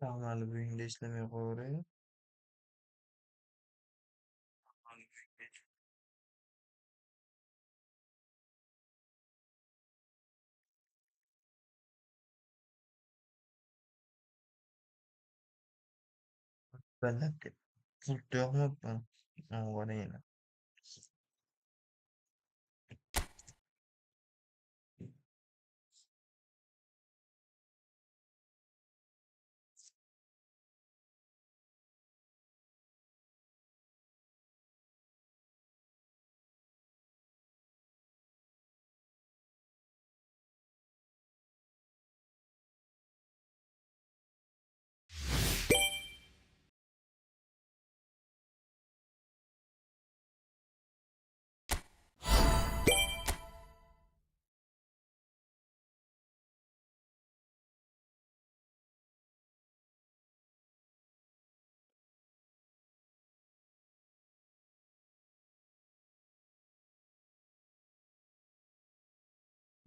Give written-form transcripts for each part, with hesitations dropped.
Amali uyingda ishlamay qo'yaveraylik. Bandakka pul yo'qmi? Avvalina.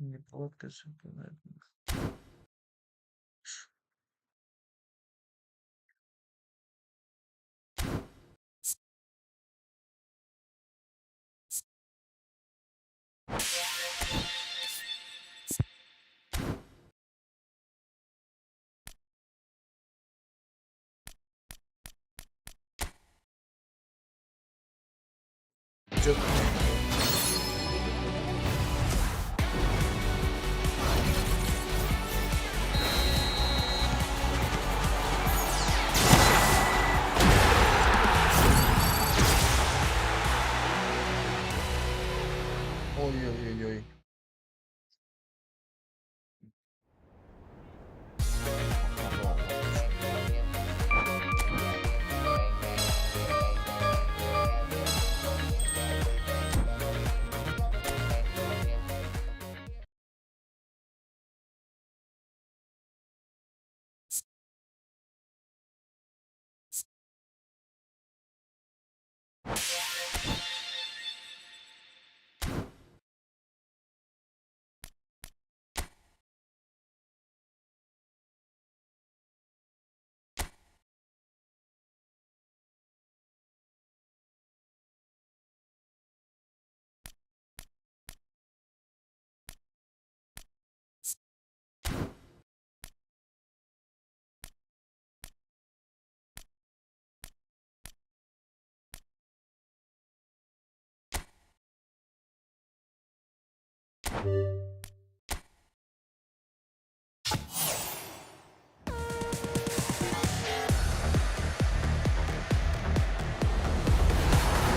Neplodka so'kiladi. Çok. Oy oy oy oy. Allah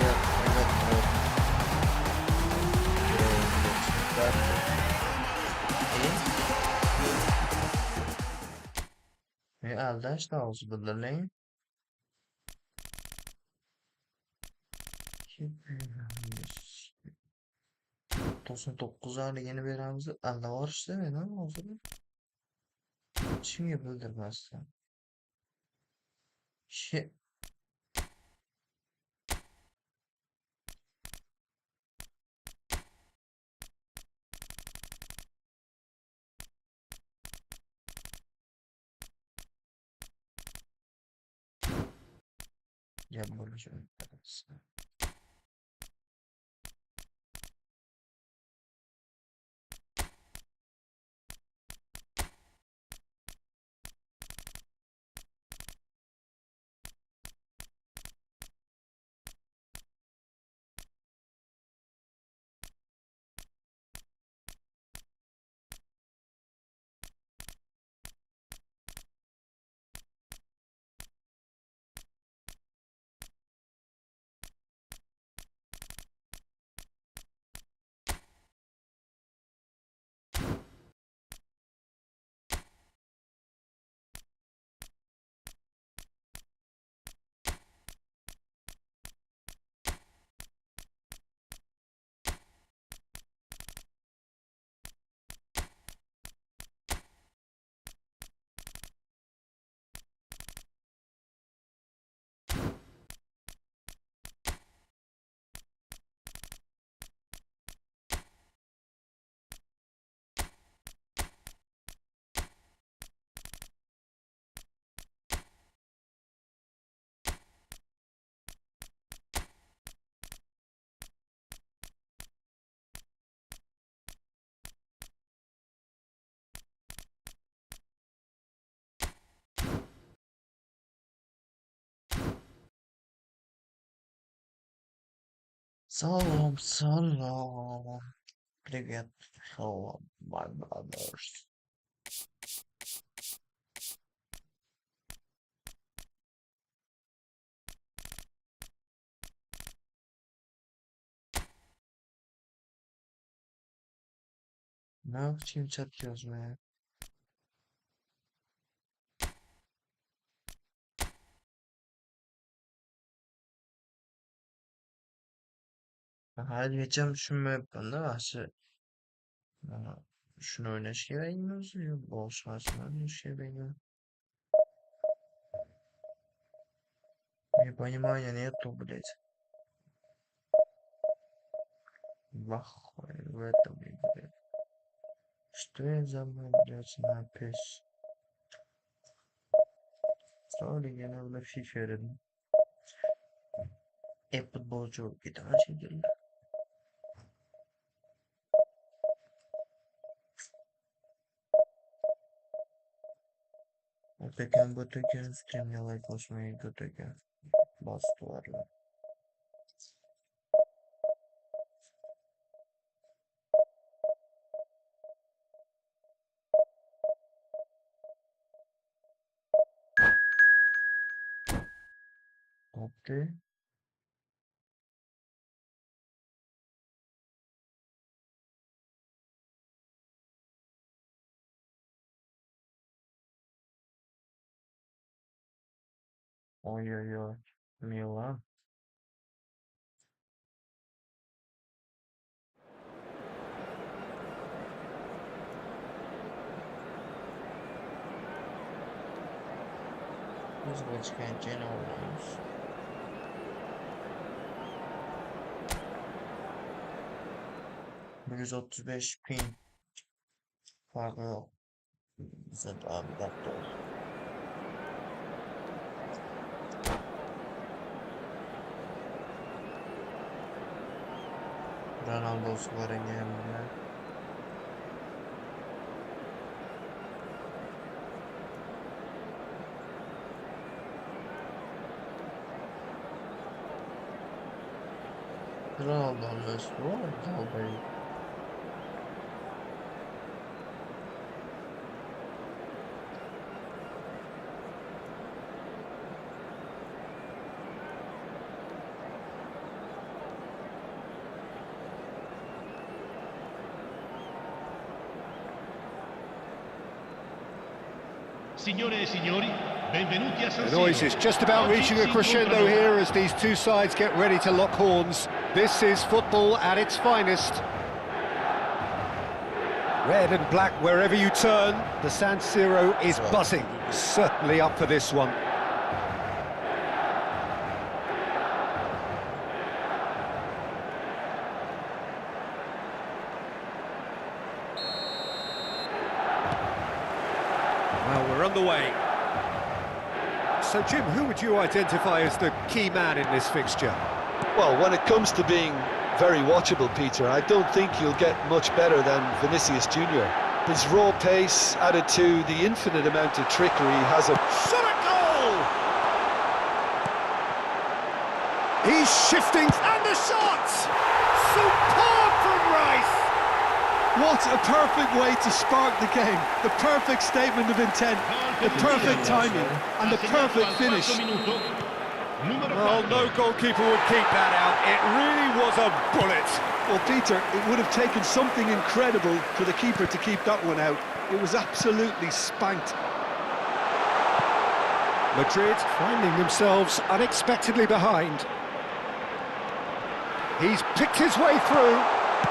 Evet, evet, evet. Aldash da olsa billalang. 99 ayligini beramiz deb aldavorishdi meni hozir. Hechimga bildirmasdan. She gap bo'lishi mumkin. Salam, salam. Привет. Hello, my brothers. Ne yapayım chat yazmaya? Hali geçen düşünmüyorum da bahsi. Şunu oynashga bilmiyoruz ya. Boshqasini oynashga bilmiyorum. Не понимаю, нету, блядь. Вахуй в этом игре. Что я забыл, блядь, напись? Sonra gene buna FIFA dedim. eFootball çok bir daha çekildi. Öteken göteken stream'e like basmayı göteken bastılar lan. Okey. Ой ой ой. Milan. Biz başkan gene oynuyoruz. Bir 135 ping farkı yok. Bize daha bir dakika oldu. Ronaldo scoring geldi. Ronaldo'nun üstü var. Dalbayı. Signore e signori, benvenuti a San The Siro. noise is just about reaching a crescendo here as these two sides get ready to lock horns. This is football at its finest. Red and black wherever you turn, the San Siro is buzzing. Certainly up for this one. Well, we're underway. So, Jim, who would you identify as the key man in this fixture? Well, when it comes to being very watchable, Peter, I don't think you'll get much better than Vinicius Junior. His raw pace added to the infinite amount of trickery has a... Shot at goal! He's shifting, and the shot! Superb from Rice! What a perfect way to spark the game. The perfect statement of intent, the perfect timing, and the perfect finish. Well, no goalkeeper would keep that out. It really was a bullet. Well, Peter, it would have taken something incredible for the keeper to keep that one out. It was absolutely spanked. Madrid finding themselves unexpectedly behind. He's picked his way through.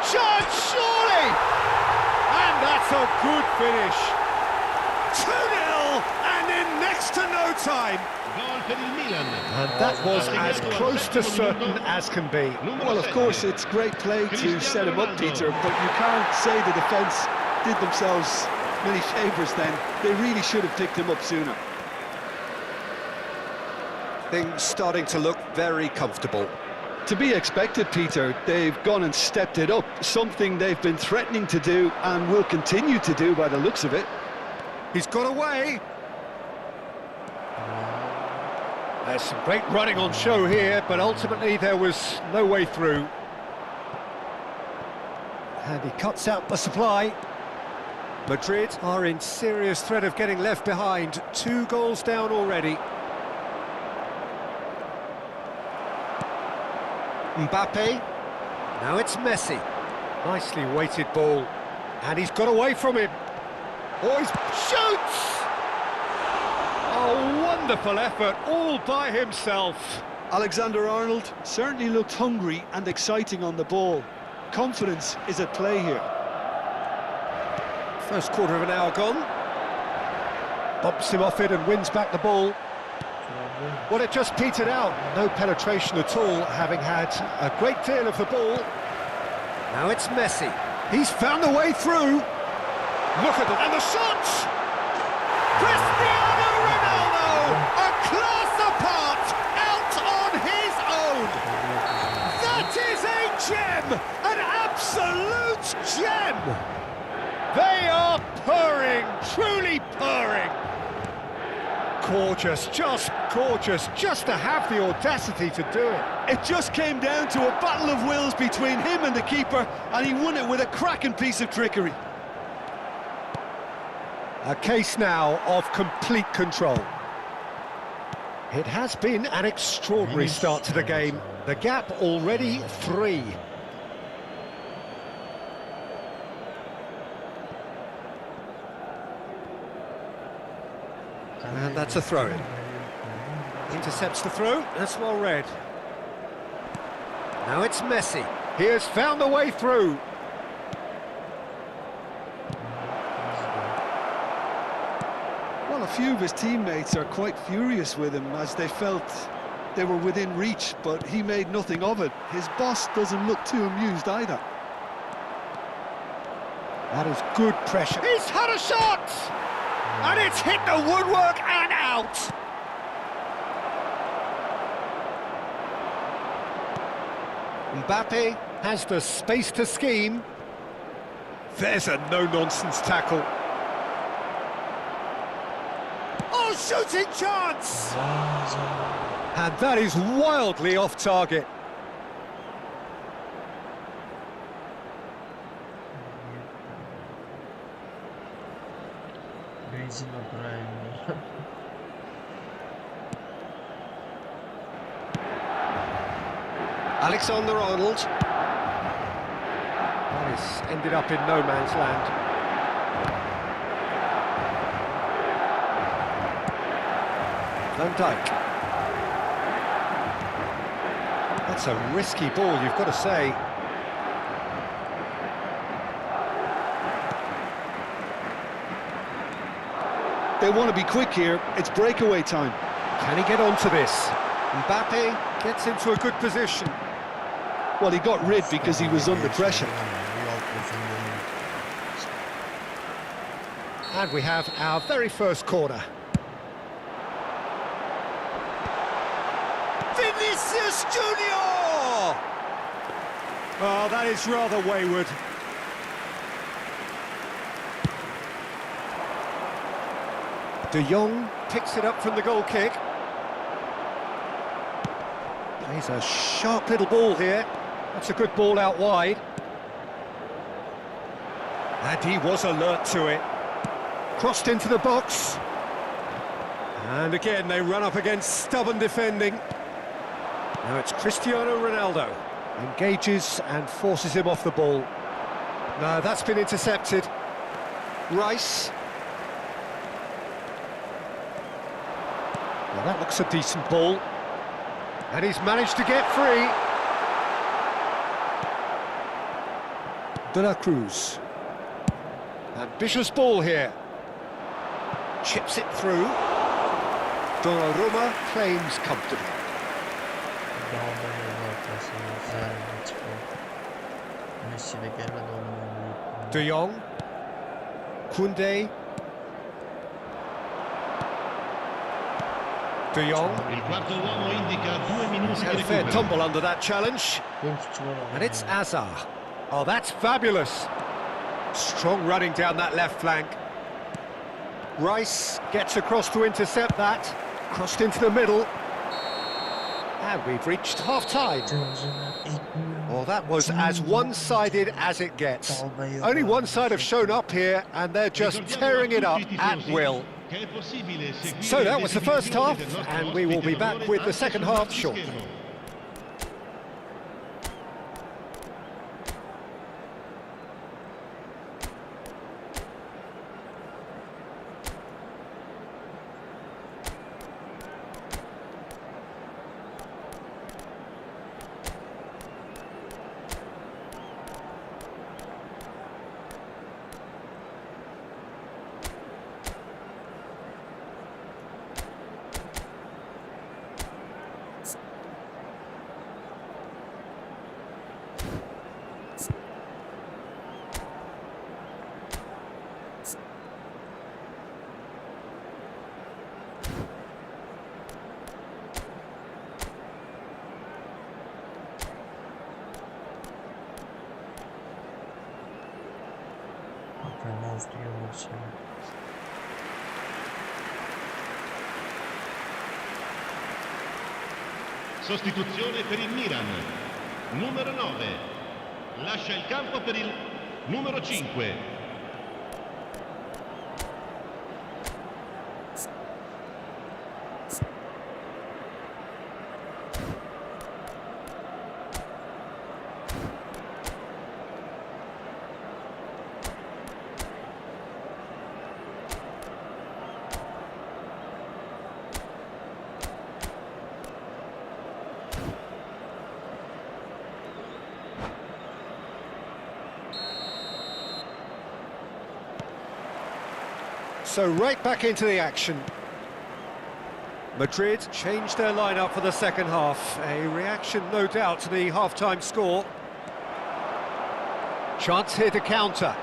Chance, surely! And that's a good finish. 2-0, and in next to no time. And that was as close to certain as can be. Well, of course, it's great play to set him up, Peter, but you can't say the defence did themselves many favours then. They really should have picked him up sooner. Things starting to look very comfortable. To be expected, Peter, they've gone and stepped it up, something they've been threatening to do and will continue to do by the looks of it. He's got away. There's some great running on show here, but ultimately there was no way through. And he cuts out the supply. Madrid are in serious threat of getting left behind. 2 goals down already. Mbappe. Now it's Messi. Nicely weighted ball. And he's got away from him. Oh, he shoots! Oh, wonderful effort, all by himself. Alexander-Arnold certainly looked hungry and exciting on the ball. Confidence is at play here. First quarter of an hour gone. Bumps him off it and wins back the ball. Well, it just petered out. No penetration at all, having had a great deal of the ball. Now it's Messi. He's found a way through. Look at it, and the shot! Cristiano Ronaldo! A class apart, out on his own! That is a gem! An absolute gem! They are purring, truly purring. Gorgeous, just to have the audacity to do it. It just came down to a battle of wills between him and the keeper, and he won it with a cracking piece of trickery. A case now of complete control. It has been an extraordinary start to the game. The gap already 3. And that's a throw-in. Intercepts the throw, that's well read. Now it's Messi. He has found the way through. Well, a few of his teammates are quite furious with him as they felt they were within reach, but he made nothing of it. His boss doesn't look too amused either. That is good pressure. He's had a shot! And it's hit the woodwork and out! Mbappe has the space to scheme. There's a no-nonsense tackle. Oh, shooting chance! And that is wildly off target. Alexander-Arnold. Well, he's ended up in no man's land. Van Dijk. That's a risky ball, you've got to say. They want to be quick here. It's breakaway time. Can he get onto this? Mbappe gets into a good position. Well, he got rid because he was under pressure. And we have our very first corner. Vinicius Junior! Oh, that is rather wayward. De Jong picks it up from the goal kick. Plays a sharp little ball here. That's a good ball out wide. And he was alert to it. Crossed into the box. And again, they run up against stubborn defending. Now it's Cristiano Ronaldo. Engages and forces him off the ball. No, that's been intercepted. Rice. Well, that looks a decent ball. And he's managed to get free. De La Cruz. Ambitious ball here. Chips it through. Donnarumma claims comfortably. De Jong. Koundé. De Jong. Il quarto uomo indica 2 minuti He's di had a fair recupero. tumble under that challenge. And it's Hazard. Oh, that's fabulous. Strong running down that left flank. Rice gets across to intercept that. Crossed into the middle. And we've reached half-time. Oh, Well, that was as one-sided as it gets. Vabbè, Only one side have sì. shown up here, and they're just tearing it up at will. So that was the first half, and we will be back with the second half shortly. Remove the rules here. Sostituzione per il Milan. Numero 9. Lascia il campo per il numero 5. So right back into the action. Madrid changed their lineup for the second half. A reaction, no doubt, to the half-time score. Chance here to counter.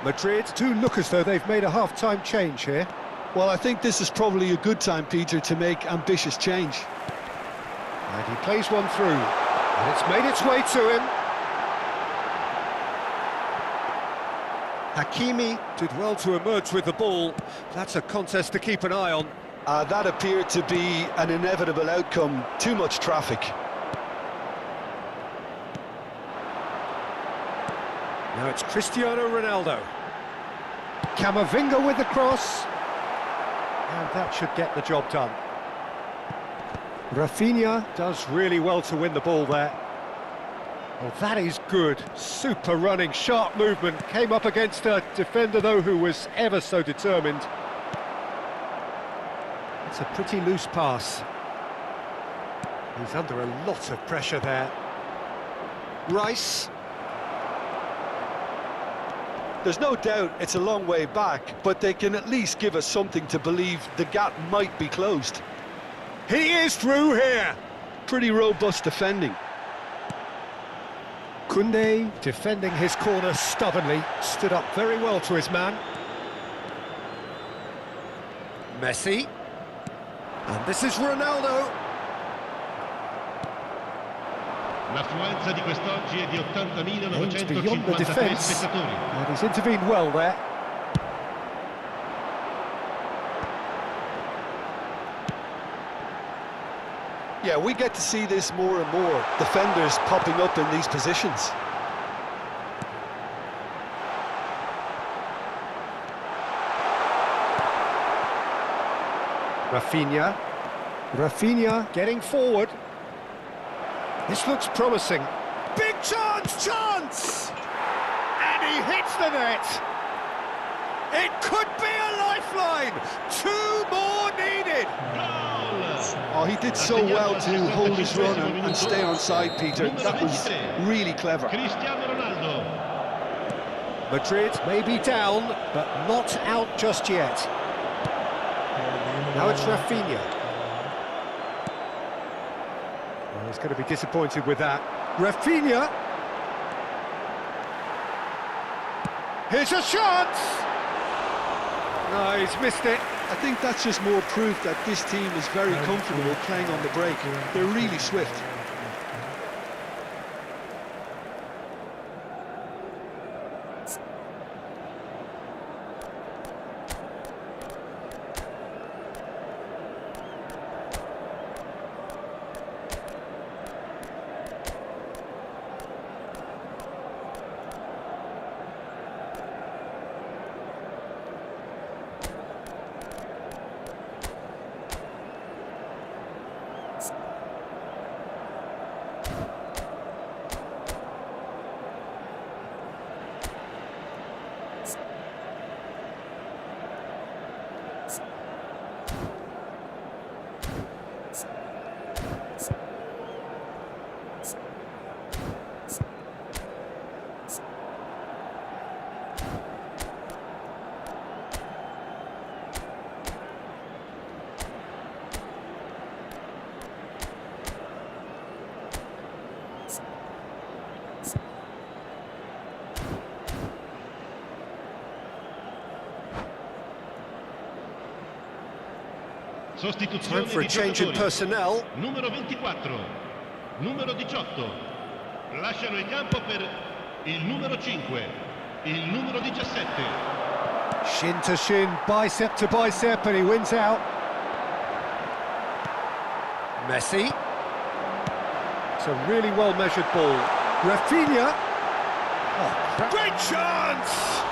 Madrid do look as though they've made a half-time change here. Well, I think this is probably a good time, Peter, to make ambitious change. And he plays one through. And it's made its way to him. Hakimi did well to emerge with the ball. That's a contest to keep an eye on. That appeared to be an inevitable outcome. Too much traffic. Now it's Cristiano Ronaldo. Camavinga with the cross. And that should get the job done. Rafinha does really well to win the ball there. Well, that is good. Super running, sharp movement. Came up against a defender, though, who was ever so determined. It's a pretty loose pass. He's under a lot of pressure there. Rice. There's no doubt it's a long way back, but they can at least give us something to believe the gap might be closed. He is through here. Pretty robust defending. Koundé defending his corner stubbornly, stood up very well to his man. Messi. And this is Ronaldo. L'affluenza di quest'oggi è di Aims beyond the 80.953 defence. spettatori. And he's intervened well there. Yeah, we get to see this more and more. Defenders popping up in these positions. Rafinha. Rafinha getting forward. This looks promising. Big chance! And he hits the net. It could be a lifeline. 2 more needed. Oh, he did so well to hold his run and stay on side, Peter. That was really clever. Cristiano Ronaldo. Madrid may be down, but not out just yet. Now it's Rafinha. Well, he's going to be disappointed with that. Rafinha. Here's a chance! No, he's missed it. I think that's just more proof that this team is very comfortable playing on the break. They're really swift. Sostituzione Time for a di change in giocatori. personnel. Numero 24, numero 18. Lasciano il campo per il numero 5, il numero 17. Shin to shin, bicep to bicep, and he wins out. Messi. It's a really well-measured ball. Rafinha. Oh, great chance!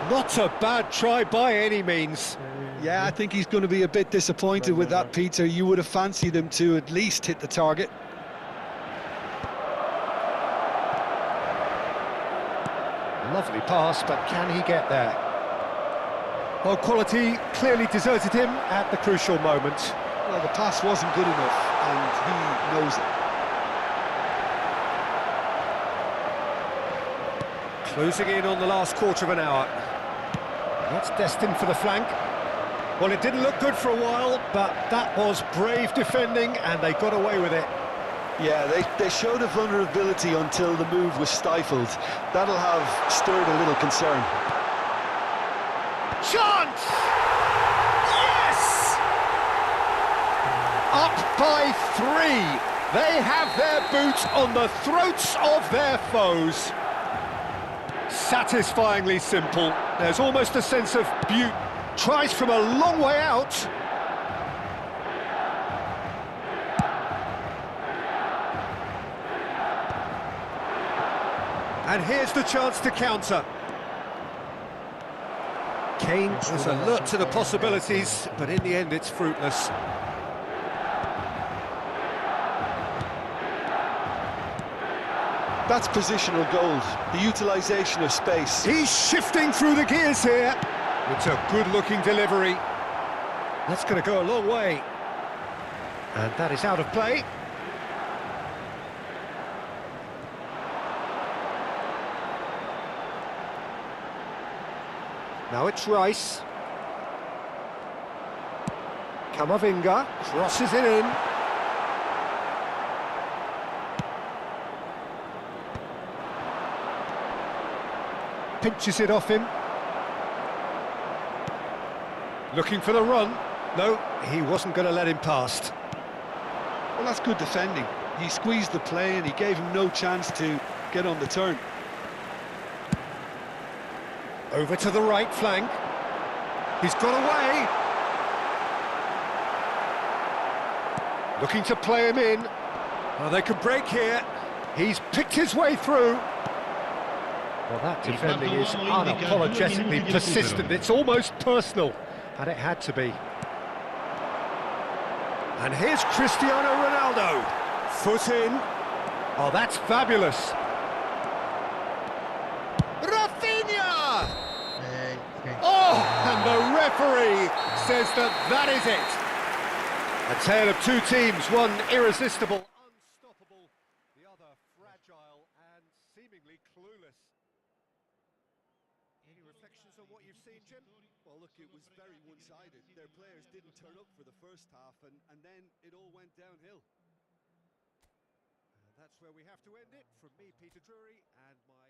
Not a bad try by any means. Yeah, I think he's going to be a bit disappointed with that, Peter. You would have fancied him to at least hit the target. Lovely pass, but can he get there? Well, quality clearly deserted him at the crucial moment. Well, the pass wasn't good enough, and he knows it. Closing in on the last quarter of an hour. That's destined for the flank. Well, it didn't look good for a while, but that was brave defending, and they got away with it. Yeah, they showed a vulnerability until the move was stifled. That'll have stirred a little concern. Chance! Yes! Up by 3. They have their boot on the throats of their foes. Satisfyingly simple. There's almost a sense of beauty. Tries from a long way out. And here's the chance to counter. Kane is alert to the possibilities, but in the end it's fruitless. That's positional gold, the utilisation of space. He's shifting through the gears here. It's a good-looking delivery. That's going to go a long way. And that is out of play. Now it's Rice. Camavinga crosses it in. Pinches it off him. Looking for the run. No, he wasn't going to let him past. Well, that's good defending. He squeezed the play and he gave him no chance to get on the turn. Over to the right flank. He's got away. Looking to play him in. Oh, they could break here. He's picked his way through. Well, that defending is unapologetically persistent. It's almost personal, and it had to be. And here's Cristiano Ronaldo. Foot in. Oh, that's fabulous. Rafinha! Oh, and the referee says that is it. A tale of two teams, one irresistible, unstoppable, the other fragile and seemingly clueless. Any reflections on what you've seen, Jim? Well, look, it was very one-sided. Their players didn't turn up for the first half, and then it all went downhill. And that's where we have to end it. From me, Peter Drury, and my...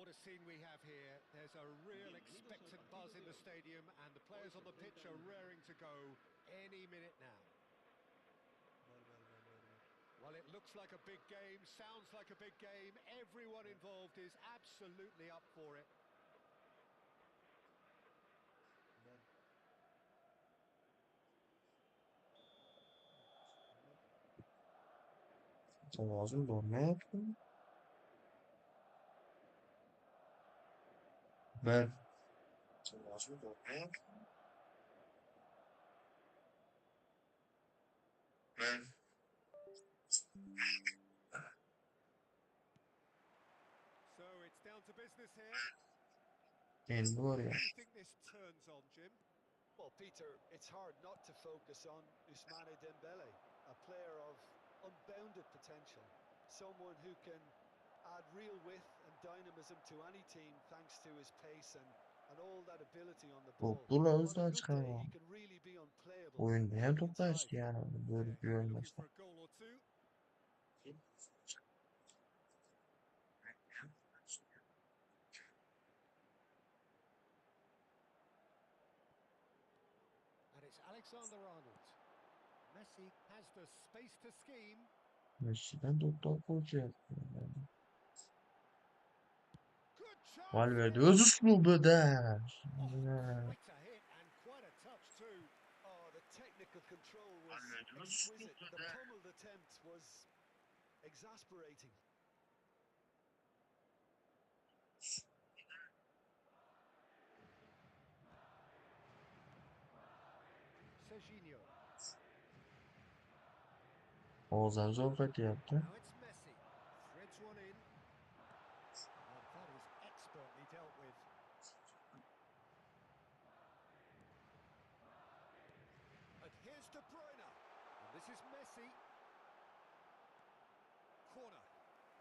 what a scene we have here. There's a real expectant buzz in the stadium, and the players on the pitch are raring to go any minute now. Well, it looks like a big game, sounds like a big game. Everyone involved is absolutely up for it. Lazım durmaya. Ben lazım durmaya. Ben So it's down to business here. kendi var ya. What do you think this turns on, Jim? Well, Peter, it's hard not to focus on Ousmane Dembele, a player of unbounded potential, someone who can add real width and dynamism to any team thanks to his pace and all that ability on the ball. Toplu On a hızdan good day, çıkarma. he can really be unplayable Oyunda hem from the topla inside. işte yani. Böyle bir They're looking olmasa. for a goal or two. And it's Alexander-Arnold. Messi has the space to scheme. Messi'den topla koyacak. Good chance Valverde here. öz üslubu der. Oh, quite a hit and quite a touch too. Oh, the technical control was Valverde öz exquisite. üslubu The der. pummeled attempt was exasperating. Serginho. Oğuzhan Zorfati yaptı. Now it's Messi. Threads one in. Well, that is expertly dealt with. And here's De Bruyne. And this is Messi. Corner.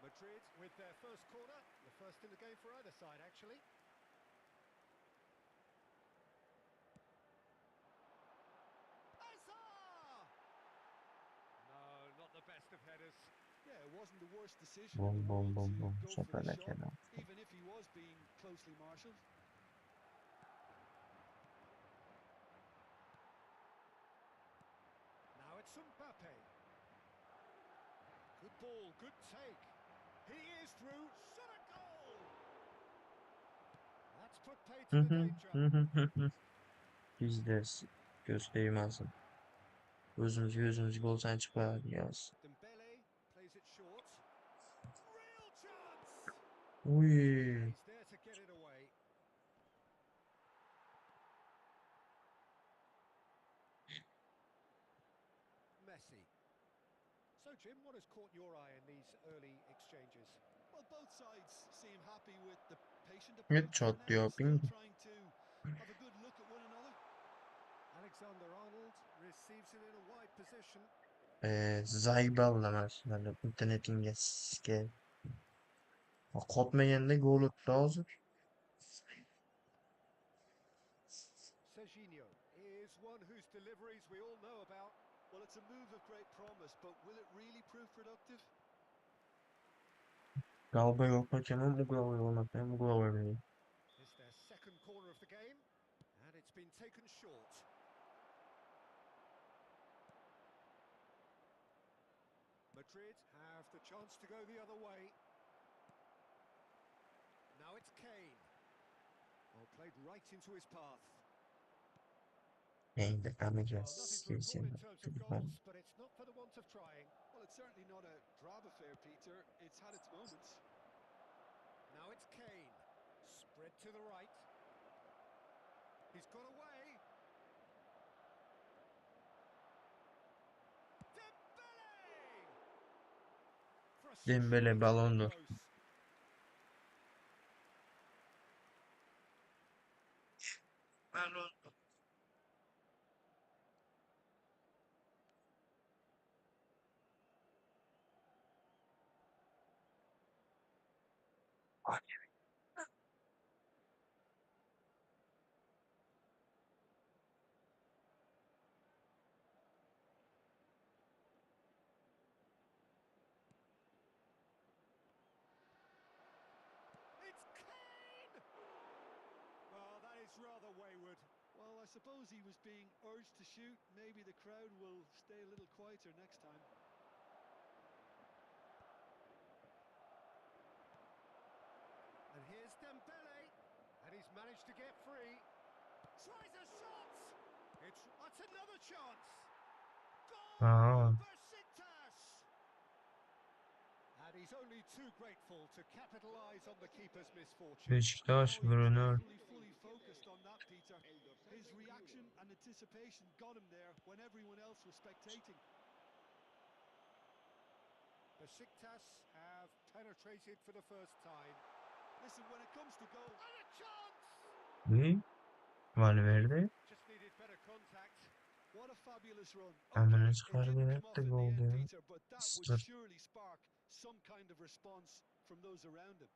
Madrid with their first corner. The first in the game for either side, actually. No, not the best of headers. Yeah, it wasn't the worst decision in Bom the bom world bom to bom. go for the Şapela shot, kenar. even if he was being closely marshalled. Now it's Mbappe. Good ball, good take. He is through. Shot a goal! That's put play to Hı the hı, danger. hı hı, hı hı. Biz de göstermezsin. Gözümüz gol sen çıkar yaz. Dembele plays it short. Real chance! Uy. He's there to get it away. Messi. So, Jim, what has caught your eye in these early exchanges? Well, both sides seem happy with the patient Hep approach for çat now, diyor. still trying to have a good look at one another. Alexander-Arnold receives it in a wide position. Zayballamaz. Yani internetin geçke. Kopmayanda gol attı hazır. Serginho is one whose deliveries we all know about. Well, it's a move of great promise, but will it really prove productive? Galba yok hakemim bu gol olmaktan bu gol vermeyi. It's their second corner of the game, and it's been taken short. Madrid have the chance to go the other way. Now it's Kane. Oh, played right into his path. Neydi Well, amacız nothing to report kesin. in terms of goals, but it's not for the want of trying. Well, it's certainly not a drab affair, Peter. It's had its moments. Now it's Kane. Spread to the right. He's got away. Dembele Frustratingly balondur. close. Balondur. It's Kane! is rather wayward. Well, I suppose he was being urged to shoot. Maybe the crowd will stay a little quieter next time. And here's Dembele, and he's managed to get free. Tries a shot. That's another chance. Aa, Goal, Besiktas. And he's only too grateful to capitalise on the keeper's misfortune. Beşiktaş Oh, he was Brunner. definitely fully focused on that, Peter. His reaction and anticipation got him there when everyone else was spectating. Besiktas have penetrated for the first time. Listen, when it comes to goal, And a chance! Ne? Valverde. Just needed better contact. what a fabulous run. Amına Okay, it çıkardı didn't come yaptı off in the gol end, ya. Peter, but that would Sıfır. surely spark some kind of response from those around him.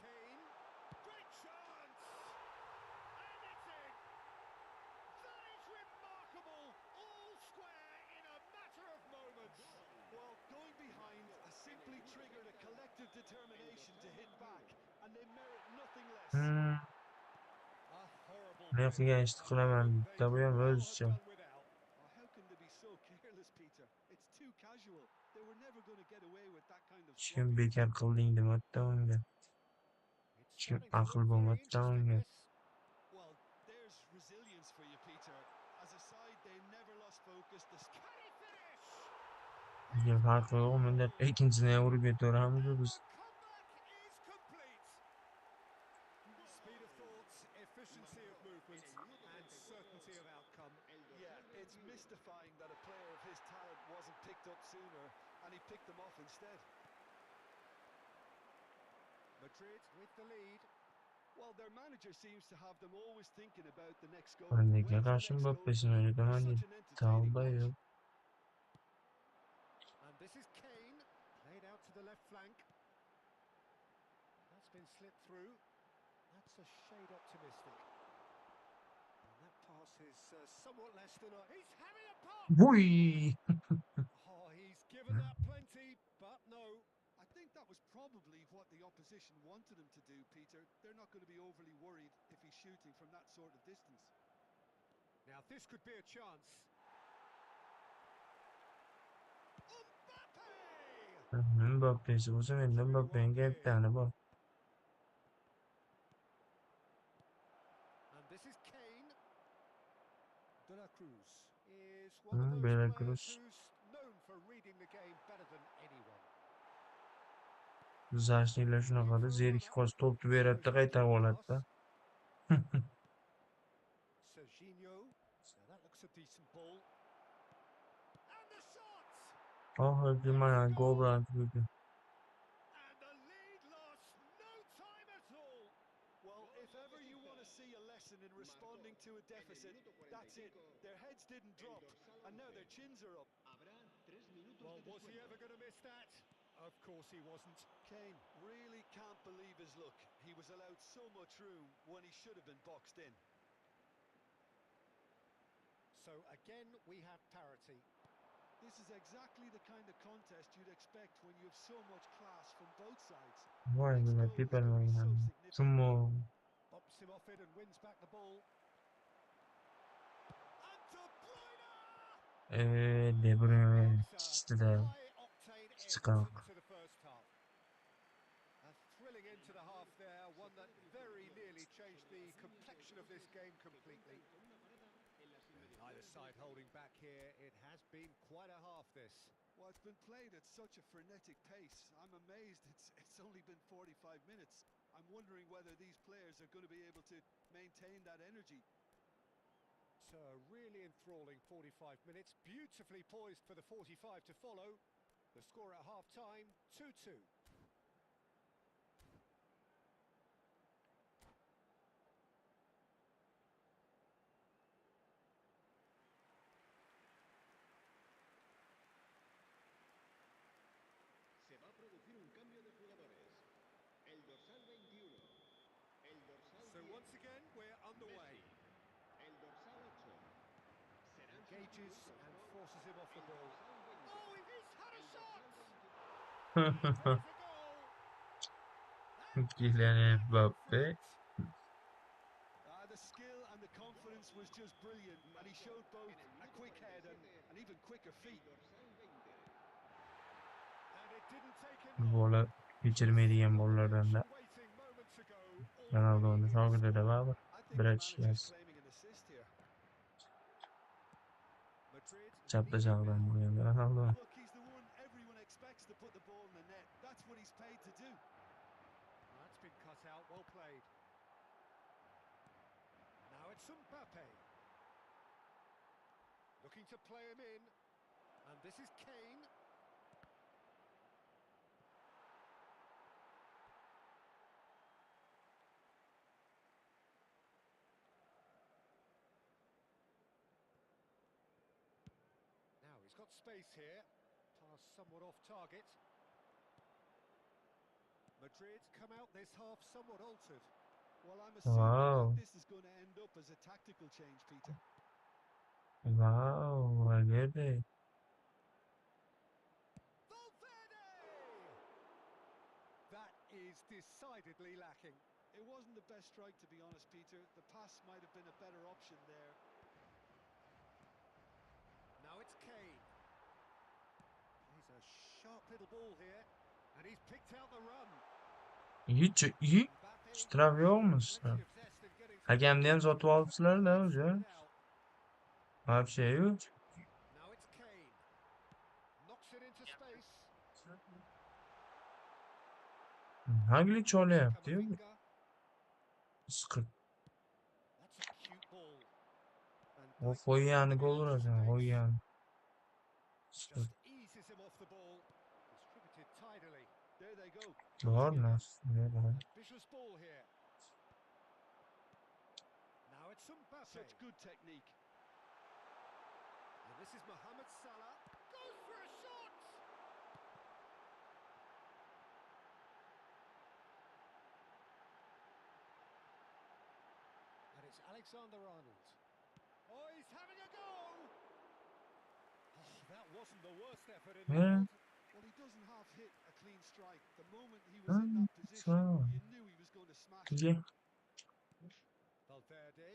Kane. Great chance! And it's in! That is remarkable! All square in a matter of moments. Well, going behind simply triggered a collective determination to hit back, and they merit nothing less. Hmm. A horrible Ne finish. geçti A kılamam. moment they Tabii could ama well have öleceğim. done without. Oh, how can they be so careless, Peter? It's too casual. They were never going to get away with that kind of Kim sloppiness. bekar kıldıydım hatta onga. It's Kim starting to akıl look very bulmadı interesting, onga. this. Well, there's resilience for you, Peter. As a side, they never lost focus. Can he finish? Bizim farklı olmadı. İkincisine vurup götür And hamile biz. the comeback is complete. Speed of thought, efficiency of movement, and certainty of outcome. Yeah, it's mystifying that a player of his talent wasn't picked up sooner, and he picked them off instead. Madrid with the lead. Well, their manager seems to have them always thinking about the next goal. Öndeki When's the karşım next goal Mbappe'sin coming? öyle It's zaman such değil. an entertaining Sağda watch. yok. And this is Kane, played out to the left flank. That's been slipped through. That's a shade optimistic. And that pass is somewhat less than a... He's having a pop! Vuy! Oh, he's given that plenty, but no. I think that was probably what the opposition wanted him to do, Peter. They're not going to be overly worried if he's shooting from that sort of distance. Now, this could be a chance. Mbappe! Mbappe'si bu sefer de Mbappe'nin bir tane bak. And this is Kane. De la Cruz is one of those Bela players Cruz. who's known for reading the game better than anyone. Zaşnıyla şuna kadar zeriki koz toptu bir yarattı kaytar gol attı. Serginho. Now that looks a decent ball. And the shot! Ah öldüm bana gol bıraktı bugün. And the lead lost no time at all. Well, if ever you want to see a lesson in responding to a deficit, that's it. Their heads didn't drop, and now their chins are up. Well, was he ever going to miss that? Of course he wasn't. Kane really can't believe his luck. He was allowed so much room when he should have been boxed in. So again, we have parity. This is exactly the kind of contest you'd expect when you have so much class from both sides. Vay Next be goal is tiper going to be so oynadı. significant. Sumo. Bumps him off it and wins back the ball. And De Bruyne! De Bruyne. Marks İkisi a de high-octane end sıkar. to the first half. A thrilling end to the half there, one that very nearly changed the complexion of this game completely. Neither side holding back here. It has been quite a half, this. Well, it's been played at such a frenetic pace. I'm amazed it's only been 45 minutes. I'm wondering whether these players are going to be able to maintain that energy. So a really enthralling 45 minutes, beautifully poised for the 45 to follow. The score at half-time, 2-2. Se va a producir un cambio de jugadores. once again, we're underway. El dorsal 8. Serán Engages sustituidos and por forces him off the el ball. dorsal 20. Oh, he's had a El shot! dorsal 20. And there's a goal! That is a Kylian backhand Mbappe. flick. The skill and the confidence was just brilliant, and he showed both a quick head and even quicker feet. El dorsal 20. And it didn't take him long. Bola geçirmediğim Just the bollardan da redemption waiting moments ago, Ronaldo'nun already in the şarkıda da score. var. I think the Bıraç manager's yaz. claiming an assist here. Madrid Çapta leading çaldan now. buraya Ronaldo. Look, he's the one everyone expects to put the ball in the net. That's what he's paid to do. That's been cut out, well played. Now it's Mbappe. Looking to play him in. And this is Kane. Now he's got space here. Pass somewhat off target. Madrid come out this half somewhat altered. Well, I'm assuming Wow. that this is going to end up as a tactical change, Peter. Wow. Valverde. Valverde! That is decidedly lacking. It wasn't the best strike, to be honest, Peter. The pass might have been a better option there. Now it's Kane. He's a sharp little ball here. And he's picked out the run. İyi. Mbappe Straf yok mu showing straf? plenty of zest in getting through. Hakemden sotu altılar da hocam. Now Bir şey yok. it's Kane. Knocks it into space. Hangi çöle yaptı ya? Camavinga. Sıkırt. That's a cute ball. O koyu yani gol olur hocam. Koyu yani. Sıkırt. Just eases him off the ball. Distributed tidily. There they go. Doğru nasıl? Ambitious ball here. Now it's Mbappe. Such good technique. And this is Mohamed Salah. Goes for a shot! And it's Alexander-Arnold. Oh, he's having a go! Oh, that wasn't the worst effort in the Yeah. world. Well, he doesn't half hit a clean strike. The moment he was in that position, so- you knew he was going to smash it. Güzel. Valverde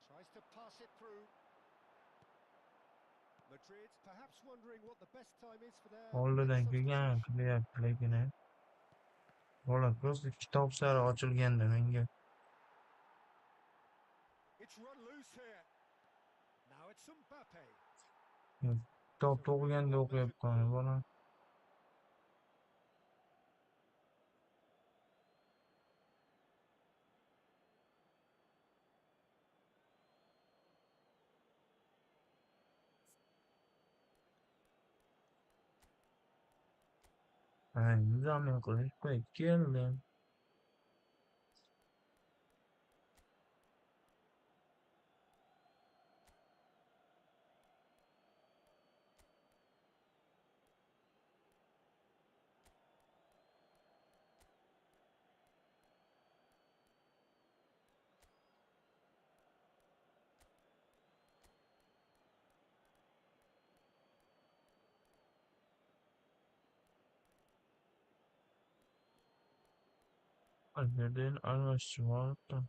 tries to pass it through. Madrid perhaps wondering what the best time is for their Oldu da next güzel. substitution. Kılayına. Ola просто kitap sarı açılganda menga. It's run loose here. Now it's Mbappe. Kitap to'g'ilganda o'qiyap qolgan bola. Ay, nizomli qilish qo'yib keldi. Alberden almışçı vardı.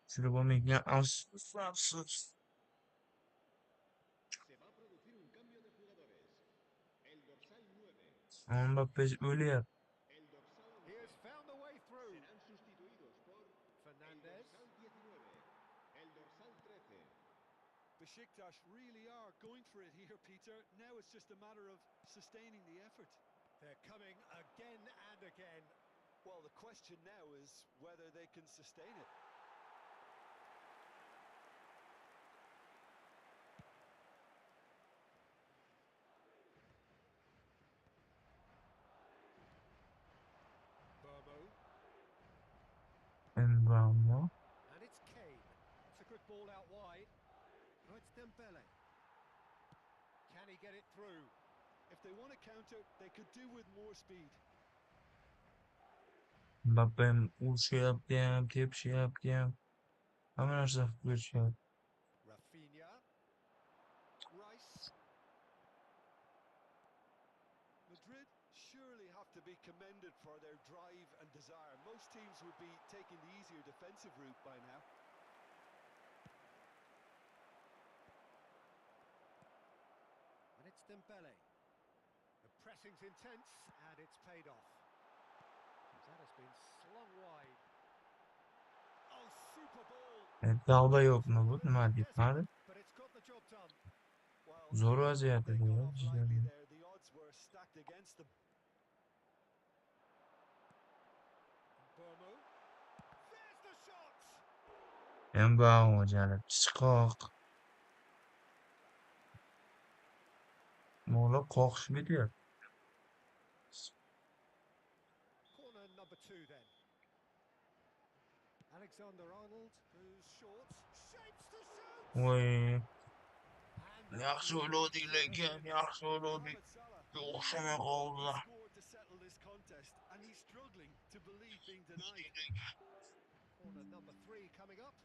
Şurada bu mekne asfalsız. Se va a producir un cambio de jugadores. El dorsal 9. Mbappe ölüyor. El dorsal He 11. has found the way through. Serán sustituidos por Fernandez. el dorsal 19. El dorsal 13. Besiktas really are going for it here, Peter. Now it's just a matter of sustaining the effort. They're coming again and again. Well, the question now is whether they can sustain it. Burmo. Embramo. And it's ball out wide. Oh, it's Dembele. Can he get it through? If they want to counter, they could do with more speed. Mbappem urishyapti, tepishyapti. Hamma narsa qilib berishyapti. Rafinha. Rice. Madrid surely have to be commended for their drive and desire. Most teams would be taking the easier defensive route by now. And it's Dembele. The pressing's intense, and it's paid off. That has been slung wide. Oh, super ball. Dağda yok mu bu? Nima Terrific deyip guessing, hadi? but it's got the job done. Well, Zo'r I vaziyat thought they edi got ya. off lightly there. The odds were stacked against them. Burmo. There's the shot. Embao jalib chiqoq. Mo'la qoqish betyapti. Corner number 2 then. Alexander-Arnold goes short. Shapes to shoot. Voy, And that yaxshi really o'yladik settled lekin, things. yaxshi o'yladik. Mohamed Salah O'xshamay he qoldilar. scored to settle this contest, and he's struggling to believe being denied. Corner number 3 coming up.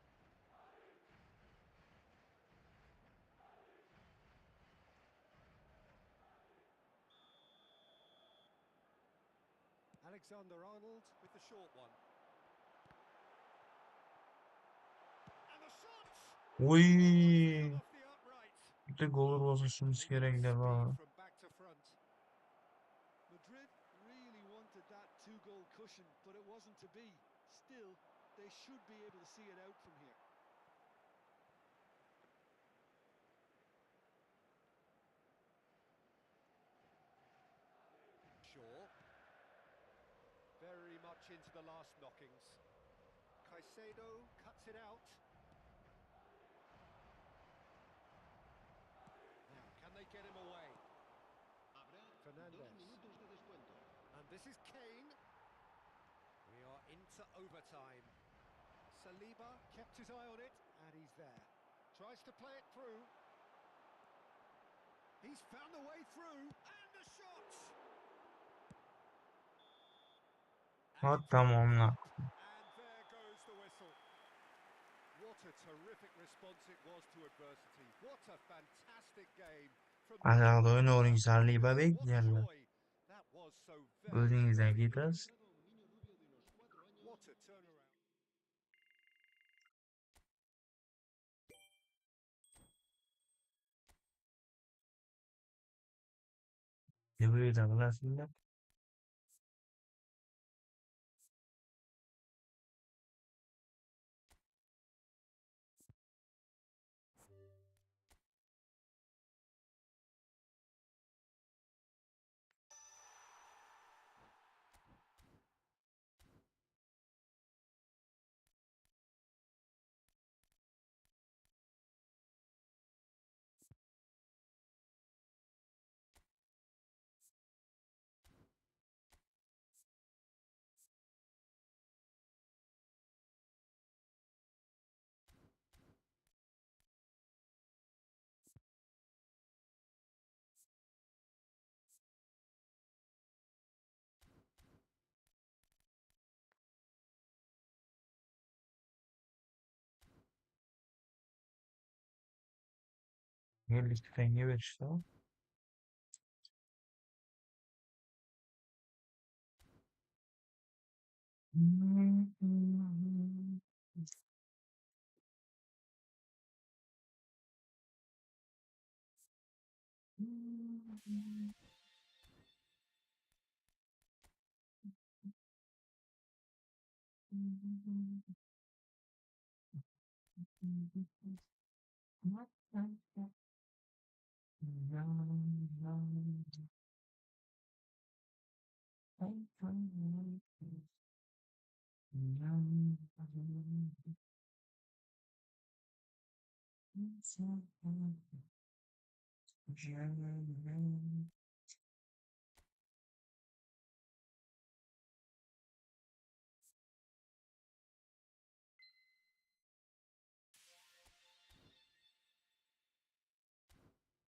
Alexander-Arnold with the short one. And the shot! Voy, Come off the upright. bitta gol urg'izishimiz They've got kerak deb. speed from back to front. Madrid really wanted that two-goal cushion, but it wasn't to be. Still, they should be able to see it out from here. Shaw. Very much into the last knockings. Caicedo cuts it out. Now, can they get him away? Fernandez. And this is Kane. We are into overtime. Saliba kept his eye on it, and he's there. Tries to play it through. He's found a way through, and the shot! Ha, And it's tamamla. up, and there goes the whistle. What a terrific response it was to adversity. What a fantastic game. From the Aşağıda top to oynuyor the Salih bottom. Babek What diyorlar. joy. That was so very, O'zingizdan very good. ketasiz. What a turnaround. Nima uyda qilasizlar? Ellik tanga berishdi.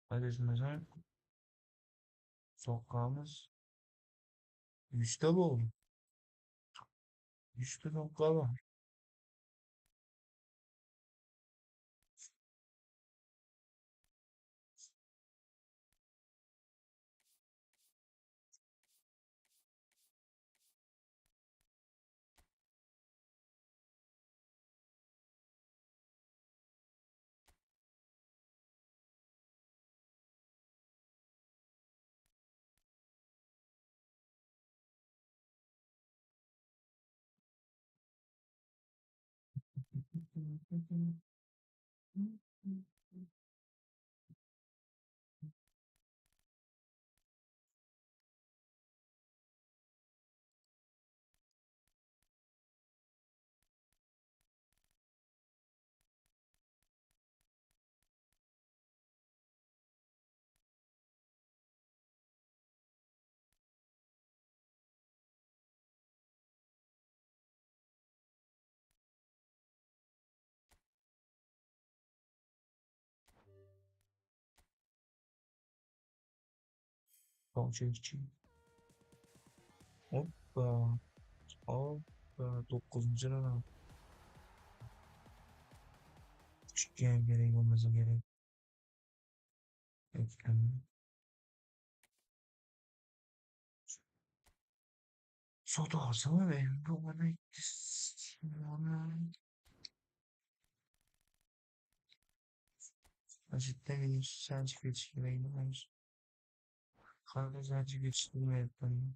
Adetmezsen sokağımız 100'te bu oldu. 100'te sokağı var. Konçekçi. Hoppa. Hoppa. 9. lira. Küçükken gerek olmasa gerek. Eklem. Soda alsana benim. Bu bana cidden benim sence geçirmeyi var. Kanka sence geçirmeyi yapmayı.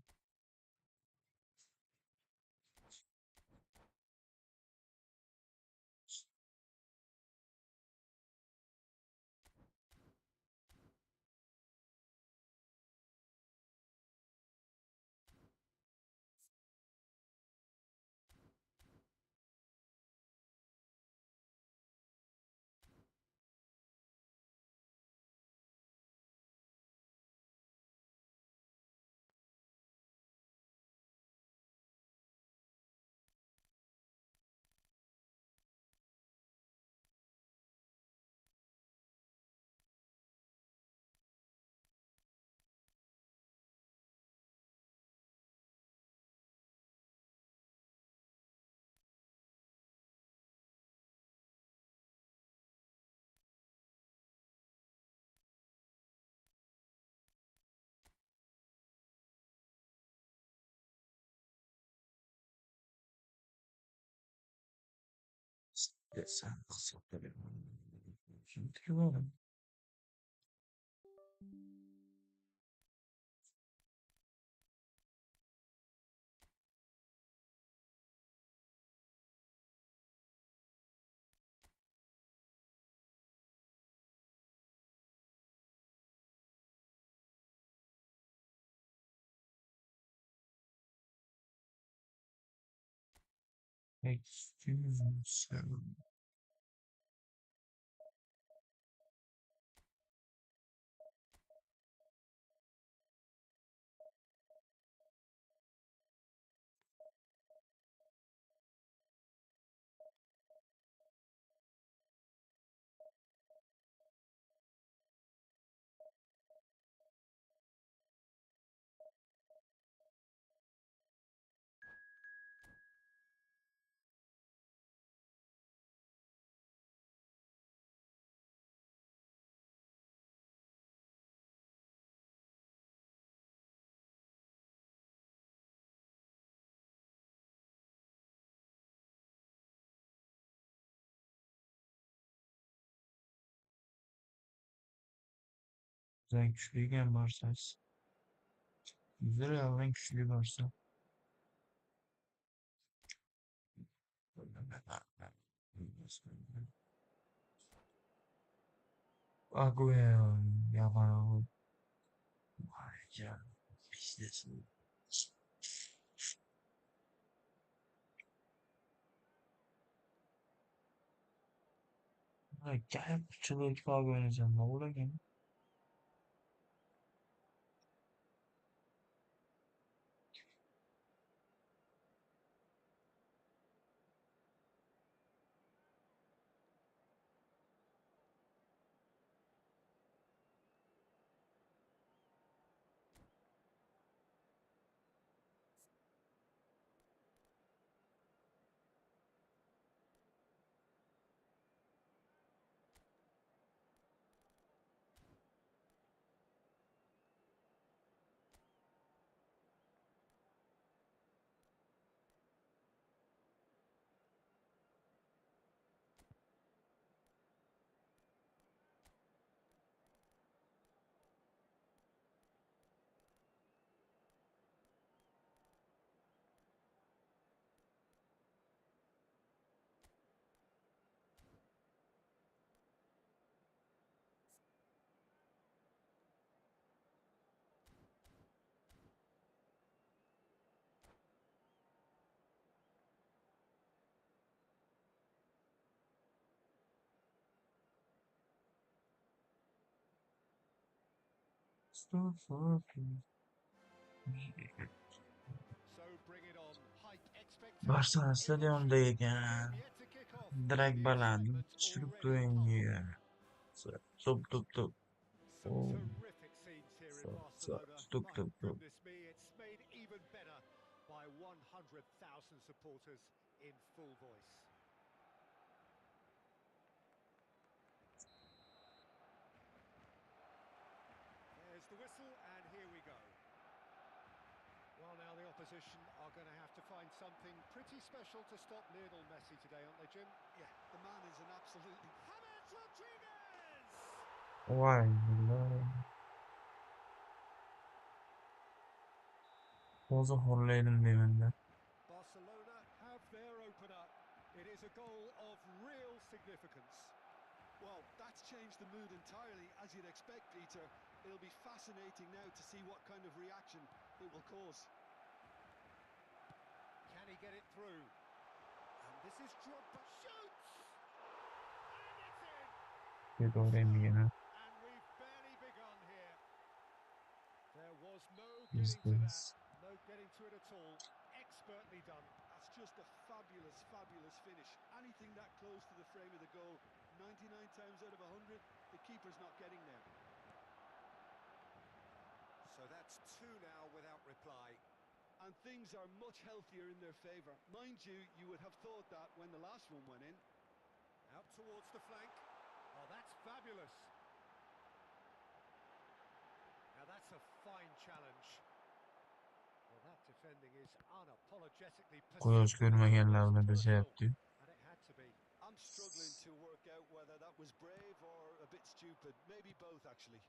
Sen kısıtlı bir. Şimdi var. Excuse me, sir. Sen küçülüyken varsays. 100 lira al ben küçülüğü varsa. Agüero. Yaman. Var ya. Bizdesin. Gel çılığı gibi abi oynayacağım. Ne olur gel. So bring it on. Hype expectation Barcelona in the stadionda street. The game ekan. yet to kick off, and Direkt the baland. excitement Tushirib already palpable. qo'yinga. Tup tup tup. Some Oh, terrific scenes here in Barcelona. tup My tup tup. goodness me, it's made even better by 100,000 supporters in full voice. There's the whistle, and here we go. Well, now the opposition are going to have to find something pretty special to stop Lionel Messi today, aren't they, Jim? Yeah, the man is an absolutely... James Rodriguez! Vay Allah. O'zi xo'rlaydim deyman-da. Barcelona have their opener. It is a goal of real significance. Well, that's changed the mood entirely, as you'd expect, Peter. It'll be fascinating now to see what kind of reaction it will cause. Can he get it through? And this is Drogba. Shoots! And it's in! Deb o'raymigan. And we've barely begun here. There was no Is getting to that. this? No getting to it at all. Expertly done. That's just a fabulous, fabulous finish. Anything that close to the frame of the goal, 99 times out of 100, the keeper's not getting there. So that's two now without reply. And things are much healthier in their favour. Mind you, you would have thought that when the last one went in. Out towards the flank. Oh, that's fabulous. Now that's a fine challenge. Well, that defending is unapologetically Quyosh persistent. ko'rmaganlarni Almost personal. desayapti. And it had to be. I'm struggling to work out whether that was brave or a bit stupid. Maybe both, actually.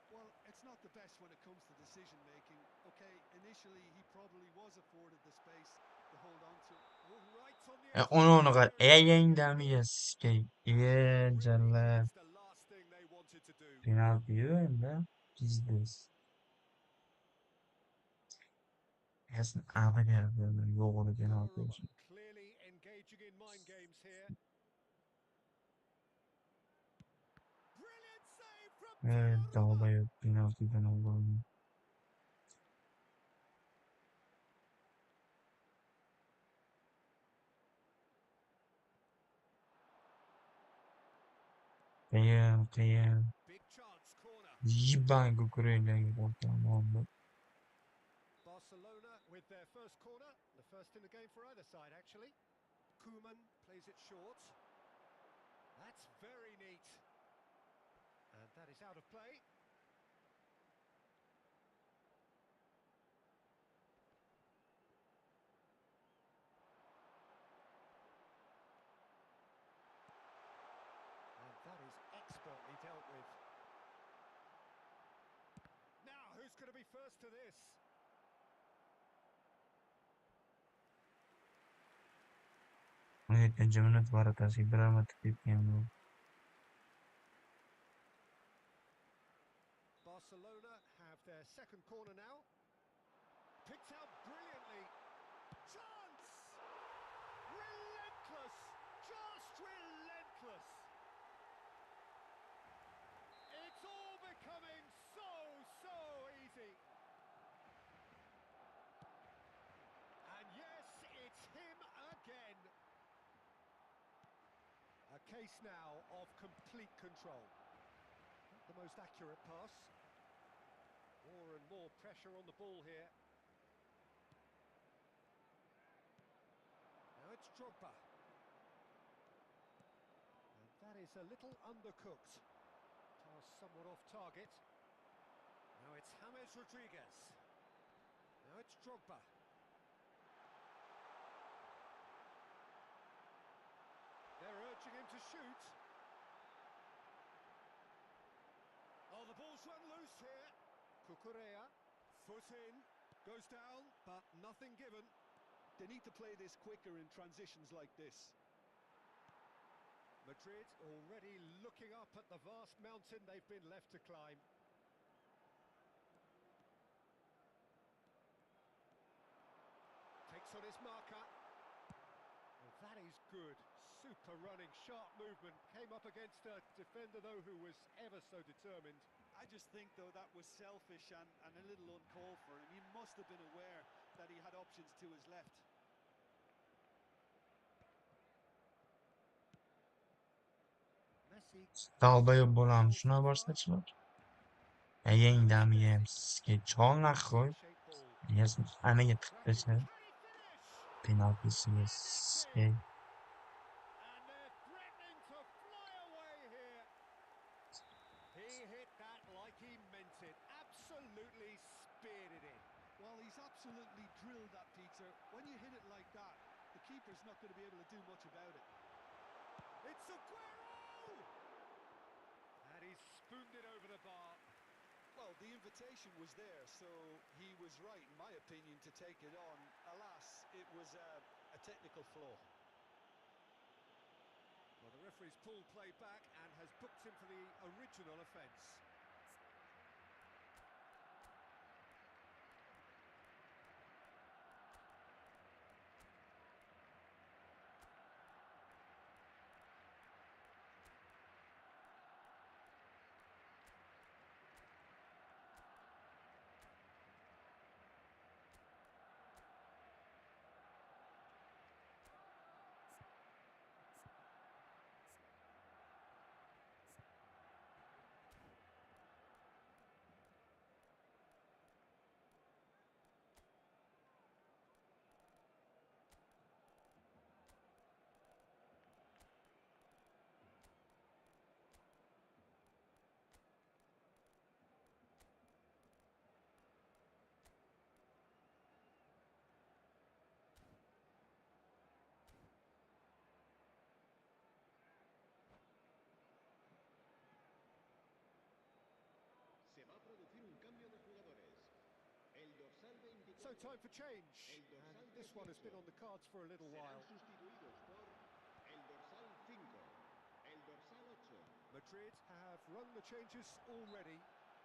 Well, it's not the best when it comes to decision-making. OK, initially he probably was afforded the space to hold on to. Oh, right on the edge of Uni the unaqa area. yangdami yaskay. Really Jalla. is the last thing they wanted to do. Penalti-yu endi. Biznes. Yasin aniq yo'g'ini penalti Donnarumma uchun. clearly engaging in mind games here. Brilliant save from Donnarumma. Dog'da penaltidan oldin. Qiyin. Big chance, corner. Yibang Ukrainaga o'rtamanda. Barcelona with their first corner, the first in the game for either side, actually. Koeman plays it short. That's very neat. And that is out of play. And that is expertly dealt with. Now, who's going to be first to this? Ikkinchi minut varatasiga biror marta tepgan bu. Barcelona have their second corner now. Picked out brilliantly. Chance! Relentless! Just relentless! It's all becoming so easy. And yes, it's him again. A case now of complete control. Not the most accurate pass. More and more pressure on the ball here. Now it's Drogba. And that is a little undercooked. Pass somewhat off target. Now it's James Rodriguez. Now it's Drogba. They're urging him to shoot. Oh, the ball's run loose here. Cucurella, foot in, goes down, but nothing given. They need to play this quicker in transitions like this. Madrid already looking up at the vast mountain they've been left to climb. Takes on his marker. Well, that is good. Super running, sharp movement. Came up against a defender, though, who was ever so determined. I just think, though, that was selfish and a little uncalled for him. He must have been aware that he had options to his left. Messi. Dalbayıb bo'lam, shuna borsachilar. Yengdami yem sizga cho'naq qo'y. Yes, aniga tiqtacha. Can he finish? Penaltisiz. And they're threatening to fly away here. He hit that like he meant it. Absolutely speared it in. Well, he's absolutely drilled that, Peter. When you hit it like that, the keeper's not going to be able to do much about it. It's Aguero! And he spooned it over the bar. Well, the invitation was there, so he was right, in my opinion, to take it on. Alas, it was a technical flaw. Well, the referee's pulled play back and has booked him for the original offence. Se va a producir un cambio de jugadores. El dorsal 24. So time for change. And this one has been on the cards for a little Serán while. sustituidos por el dorsal 5, el dorsal 8. Madrid have run the changes already.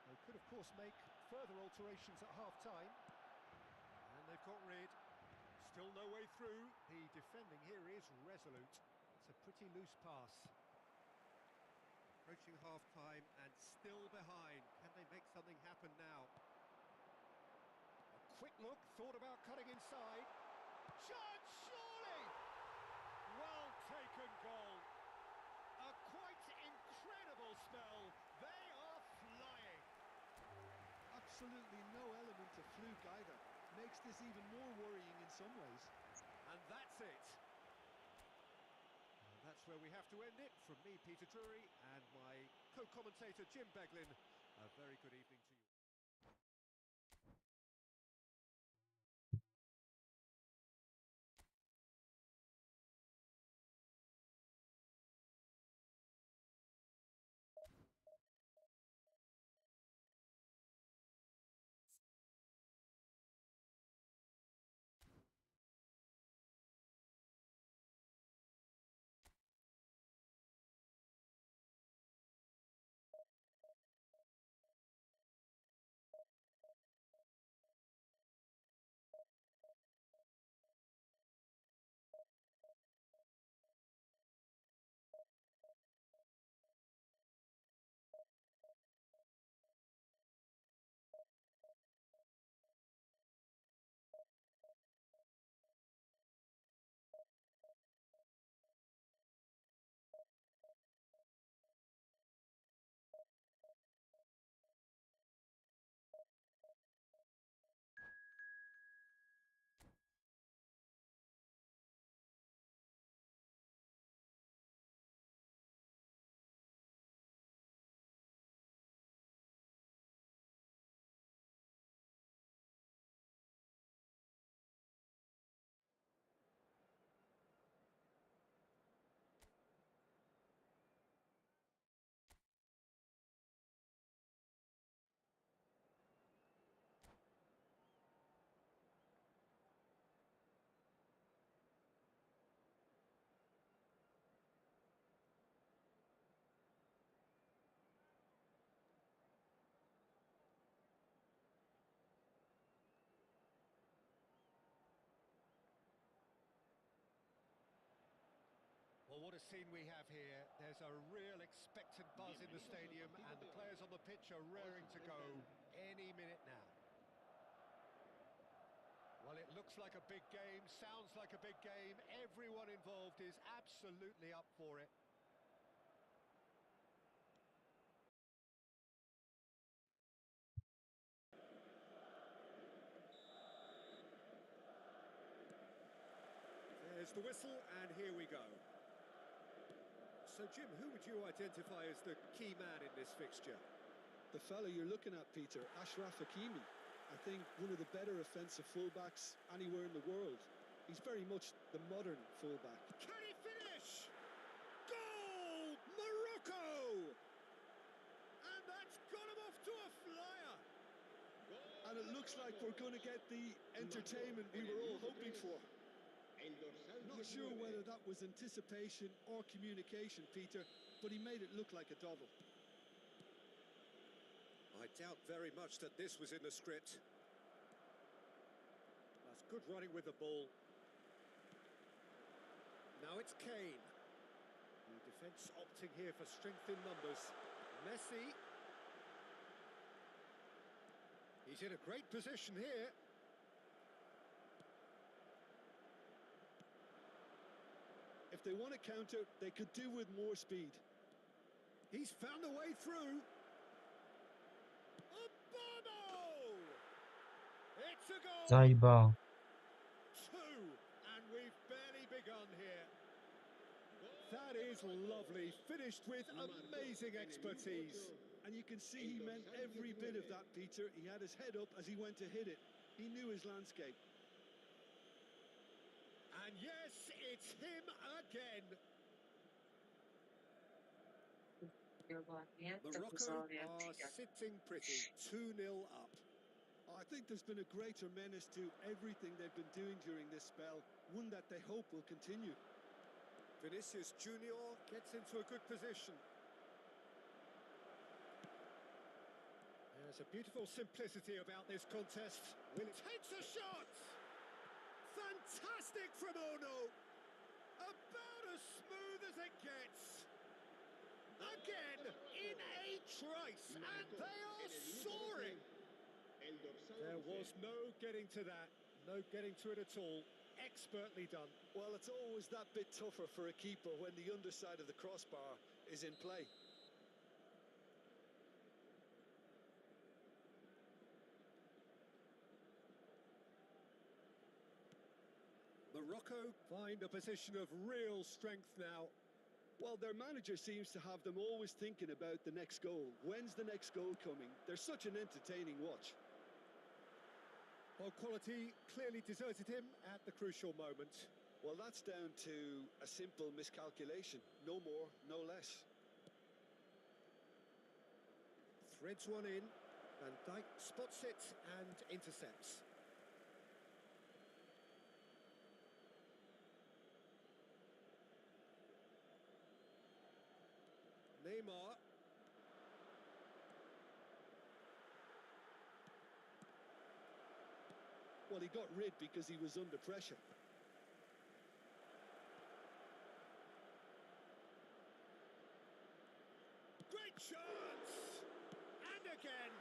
They could, of course, make further alterations at half-time. And they've got rid. Still no way through. The defending here is resolute. It's a pretty loose pass. Approaching half-time and still behind. Can they make something happen now? A quick look, thought about cutting inside. Chance, surely! Well taken goal. A quite incredible spell. They are flying. Absolutely no element of fluke either. Makes this even more worrying in some ways. And that's it. And that's where we have to end it. From me, Peter Drury, and my co-commentator, Jim Beglin. A very good evening to you. scene we have here. There's a real expectant buzz in the stadium, and the players on the pitch are raring to go any minute now. Well, it looks like a big game, sounds like a big game. Everyone involved is absolutely up for it. There's the whistle, and here we go. So, Jim, who would you identify as the key man in this fixture? The fella you're looking at, Peter, Ashraf Hakimi. I think one of the better offensive fullbacks anywhere in the world. He's very much the modern fullback. Can he finish? Goal! Morocco! And that's got him off to a flyer. And it looks like we're going to get the entertainment we were all hoping for. Not sure whether that was anticipation or communication, Peter, but he made it look like a double. I doubt very much that this was in the script. That's good running with the ball. Now it's Kane. The defence opting here for strength in numbers. Messi. He's in a great position here. If they want to counter, they could do with more speed. He's found a way through. Obama! It's a goal! Zayba. 2, and we've barely begun here. That is lovely, finished with amazing expertise. And you can see he meant every bit of that, Peter. He had his head up as he went to hit it. He knew his landscape. And yes, it's him again. Morocco are sitting pretty, 2-0 up. I think there's been a greater menace to everything they've been doing during this spell, one that they hope will continue. Vinicius Junior gets into a good position. There's a beautiful simplicity about this contest. Will it takes a shot? Fantastic from Ono! About as smooth as it gets. Again, in a trice, and they are soaring. There was no getting to that, no getting to it at all. Expertly done. Well, it's always that bit tougher for a keeper when the underside of the crossbar is in play. Morocco find a position of real strength now. Well, their manager seems to have them always thinking about the next goal. When's the next goal coming? They're such an entertaining watch. Well, quality clearly deserted him at the crucial moment. Well, that's down to a simple miscalculation. No more, no less. Threads one in, Van Dijk spots it and intercepts. Neymar. Well, he got rid because he was under pressure. Great chance! And again!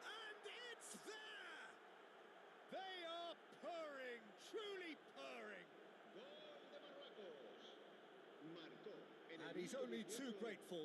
And it's there! They are purring, truly purring. And he's only too grateful